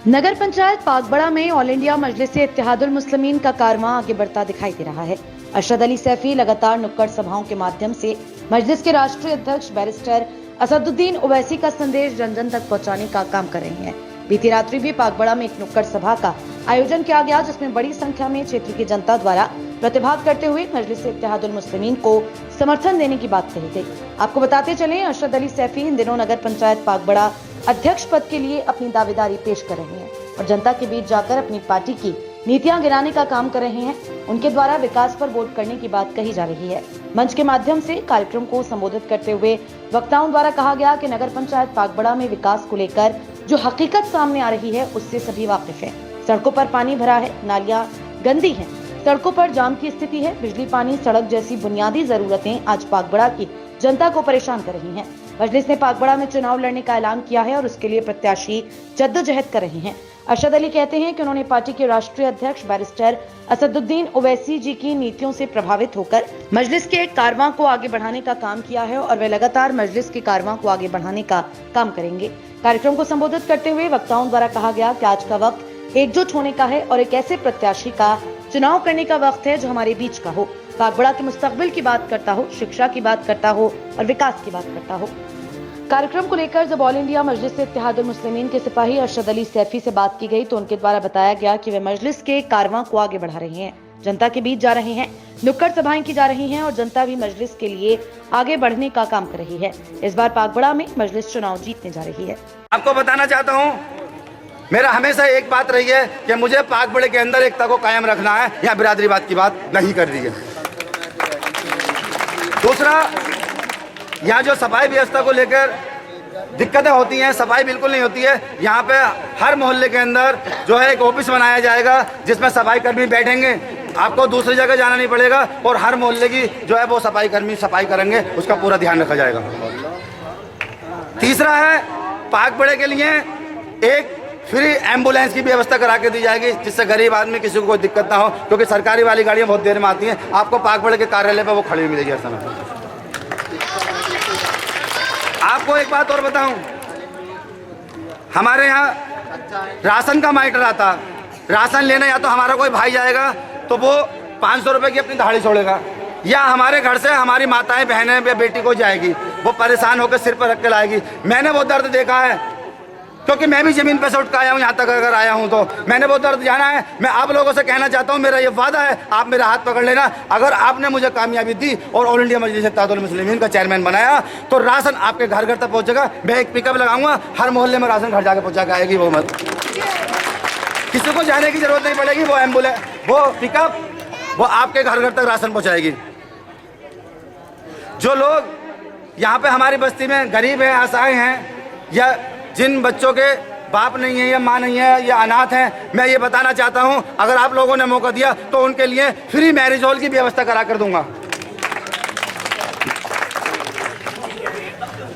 नगर पंचायत पागबड़ा में all India Majlis-e-Ittehadul मुस्लिमीन का कारवां आगे बढ़ता दिखाई दे रहा है। अरशद अली सैफी लगातार नुक्कड़ सभाओं के माध्यम से मजलिस के राष्ट्रीय अध्यक्ष बैरिस्टर असदुद्दीन ओवैसी का संदेश जन जन तक पहुंचाने का काम कर रहे हैं। बीती रात्रि भी पागबड़ा में एक नुक्कड़ सभा का आयोजन किया गया, जिसमें बड़ी संख्या में क्षेत्र की जनता द्वारा प्रतिभाग करते हुए मजलिस-ए-इत्तेहादुल मुस्लिमीन को समर्थन देने की बात कही गई। आपको बताते चलें, अरशद अली सैफी इन दिनों नगर पंचायत पागबड़ा अध्यक्ष पद के लिए अपनी दावेदारी पेश कर रहे हैं और जनता के बीच जाकर अपनी पार्टी की नीतियां गिराने का काम कर रहे हैं। उनके द्वारा विकास पर वोट करने की बात कही जा रही है। मंच के माध्यम से कार्यक्रम को संबोधित करते हुए वक्ताओं द्वारा कहा गया कि नगर पंचायत पागबड़ा में विकास को लेकर जो हकीकत सामने आ रही है उससे सभी वाकिफ हैं। सड़कों पर पानी भरा है, नालियां गंदी हैं, सड़कों पर जाम की स्थिति है। बिजली, पानी, सड़क जैसी बुनियादी जरूरतें आज पागबड़ा की जनता को परेशान कर रही हैं। मजलिस ने पागबड़ा में चुनाव लड़ने का ऐलान किया है और उसके लिए प्रत्याशी जद्दोजहद कर रहे हैं। अरशद अली कहते हैं कि उन्होंने पार्टी के राष्ट्रीय अध्यक्ष बैरिस्टर असदुद्दीन ओवैसी जी की नीतियों से प्रभावित होकर मजलिस के कारवां को आगे बढ़ाने का काम किया है और वे लगातार मजलिस के कारवां को आगे बढ़ाने का काम करेंगे। कार्यक्रम को संबोधित करते हुए वक्ताओं द्वारा कहा गया कि आज का वक्त एकजुट होने का है और एक ऐसे प्रत्याशी का चुनाव करने का वक्त है जो हमारे बीच का हो, पागबड़ा के मुस्तकबिल की बात करता हो, शिक्षा की बात करता हो और विकास की बात करता हो। कार्यक्रम को लेकर जब ऑल इंडिया मजलिस-ए-इत्तेहादुल मुस्लिमीन के सिपाही अरशद अली सैफी से बात की गई तो उनके द्वारा बताया गया कि वे मजलिस के कारवां को आगे बढ़ा रहे हैं, जनता के बीच जा रहे हैं, नुक्कड़ सभाएं की जा रही हैं और जनता भी मजलिस के लिए आगे बढ़ने का काम कर रही है। इस बार पागबड़ा में मजलिस चुनाव जीतने जा रही है। आपको बताना चाहता हूँ, मेरा हमेशा एक बात रही है कि मुझे पागबड़े के अंदर एकता को कायम रखना है, यहाँ बिरादरीवाद की बात नहीं कर रही है। दूसरा, यहाँ जो सफाई व्यवस्था को लेकर दिक्कतें होती हैं, सफाई बिल्कुल नहीं होती है। यहाँ पे हर मोहल्ले के अंदर जो है एक ऑफिस बनाया जाएगा जिसमें सफाई कर्मी बैठेंगे, आपको दूसरी जगह जाना नहीं पड़ेगा और हर मोहल्ले की जो है वो सफाई कर्मी सफाई करेंगे, उसका पूरा ध्यान रखा जाएगा। तीसरा है, पागबड़े के लिए एक फ्री एम्बुलेंस की व्यवस्था करा के दी जाएगी जिससे गरीब आदमी किसी को कोई दिक्कत ना हो, क्योंकि सरकारी वाली गाड़ियाँ बहुत देर में आती हैं। आपको पागबड़े के कार्यालय पर वो खड़ी हुई मिलेगी हर समय। आपको एक बात और बताऊं, हमारे यहाँ राशन का मैटर आता, राशन लेने या तो हमारा कोई भाई जाएगा तो वो 500 रुपए की अपनी दहाड़ी छोड़ेगा, या हमारे घर से हमारी माताएं बहनें या बेटी को जाएगी, वो परेशान होकर सिर पर रख के लाएगी। मैंने वो दर्द देखा है क्योंकि मैं भी जमीन पर से उठ कर आया हूँ, यहाँ तक अगर आया हूँ तो मैंने वो दर्द जाना है। मैं आप लोगों से कहना चाहता हूँ, मेरा ये वादा है, आप मेरा हाथ पकड़ लेना। अगर आपने मुझे कामयाबी दी और ऑल इंडिया मजलिस-ए-इत्तेहादुल मुस्लिमीन का चेयरमैन बनाया तो राशन आपके घर घर तक पहुँचेगा। मैं एक पिकअप लगाऊंगा, हर मोहल्ले में राशन घर जाके पहुँचा के आएगी। वो मत किसी को जाने की जरूरत नहीं पड़ेगी, वो एम्बुलेंस, वो पिकअप, वो आपके घर घर तक राशन पहुँचाएगी। जो लोग यहाँ पे हमारी बस्ती में गरीब हैं, असहाय हैं, या जिन बच्चों के बाप नहीं है या माँ नहीं है या अनाथ हैं, मैं ये बताना चाहता हूँ, अगर आप लोगों ने मौका दिया तो उनके लिए फ्री मैरिज हॉल की व्यवस्था करा कर दूंगा।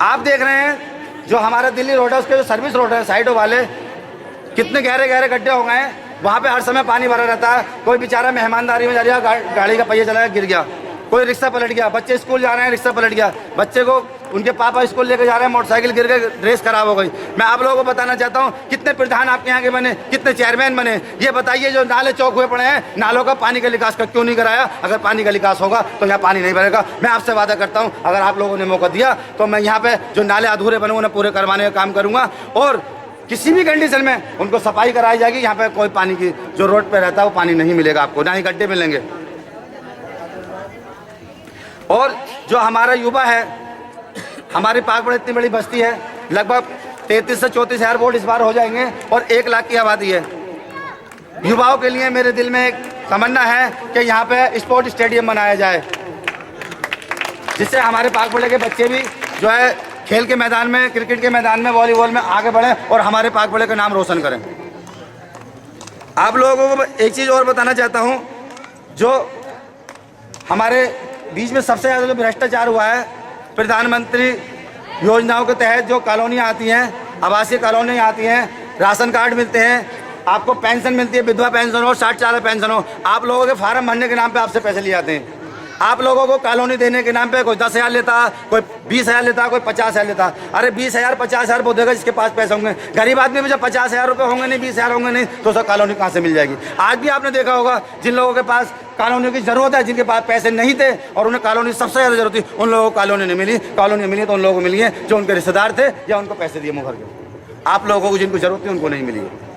आप देख रहे हैं जो हमारा दिल्ली रोड है, उसके जो सर्विस रोड है साइडों वाले, कितने गहरे गहरे गड्ढे हो गए हैं। वहाँ पे हर समय पानी भरा रहता है। कोई बेचारा मेहमानदारी में जा रहा है, गाड़ी का पहिया चला गिर गया, कोई रिक्शा पलट गया, बच्चे स्कूल जा रहे हैं, रिक्शा पलट गया, बच्चे को उनके पापा स्कूल लेकर जा रहे हैं, मोटरसाइकिल गिर गई, ड्रेस खराब हो गई। मैं आप लोगों को बताना चाहता हूँ, कितने प्रधान आपके यहाँ के बने, कितने चेयरमैन बने, ये बताइए। जो नाले चौक हुए पड़े हैं, नालों का पानी का निकास का क्यों नहीं कराया? अगर पानी का निकास होगा तो यहाँ पानी नहीं भरेगा। मैं आपसे वादा करता हूँ, अगर आप लोगों ने मौका दिया तो मैं यहाँ पे जो नाले अधूरे बने उन्हें पूरे करवाने का काम करूँगा और किसी भी कंडीशन में उनको सफाई कराई जाएगी। यहाँ पे कोई पानी की जो रोड पे रहता है वो पानी नहीं मिलेगा आपको, ना ही गड्ढे मिलेंगे। और जो हमारा युवा है, हमारी पागबड़ा इतनी बड़ी बस्ती है, लगभग 33 से 34 हज़ार वोट इस बार हो जाएंगे और 1 लाख की आबादी है। युवाओं के लिए मेरे दिल में एक तमन्ना है कि यहाँ पे स्पोर्ट स्टेडियम बनाया जाए, जिससे हमारे पागबड़े के बच्चे भी जो है खेल के मैदान में, क्रिकेट के मैदान में, वॉलीबॉल में आगे बढ़ें और हमारे पागबड़े का नाम रोशन करें। आप लोगों को एक चीज़ और बताना चाहता हूँ, जो हमारे बीच में सबसे ज़्यादा जो भ्रष्टाचार हुआ है, प्रधानमंत्री योजनाओं के तहत जो कॉलोनियाँ आती हैं, आवासीय कॉलोनियाँ आती हैं, राशन कार्ड मिलते हैं, आपको पेंशन मिलती है, विधवा पेंशन हो, 60 साल पेंशन हो, आप लोगों के फार्म भरने के नाम पे आपसे पैसे लिए जाते हैं। आप लोगों को कॉलोनी देने के नाम पे कोई 10,000 लेता, कोई 20,000 लेता, कोई 50,000 लेता। अरे 20,000 50,000 वो देगा जिसके पास पैसे होंगे। गरीब आदमी में जब 50,000 रुपये होंगे नहीं, 20,000 होंगे नहीं, तो उसका कॉलोनी कहाँ से मिल जाएगी। आज भी आपने देखा होगा जिन लोगों के पास कॉलोनी की जरूरत है, जिनके पास पैसे नहीं थे और उन्हें कॉलोनी सबसे ज़्यादा जरूरत थी, उन लोगों को कॉलोनी नहीं मिली। कॉलोनी मिली तो उन लोगों को मिली है जो उनके रिश्तेदार थे या उनको पैसे दिए मुखर के। आप लोगों को जिनको जरूरत थी उनको नहीं मिली है।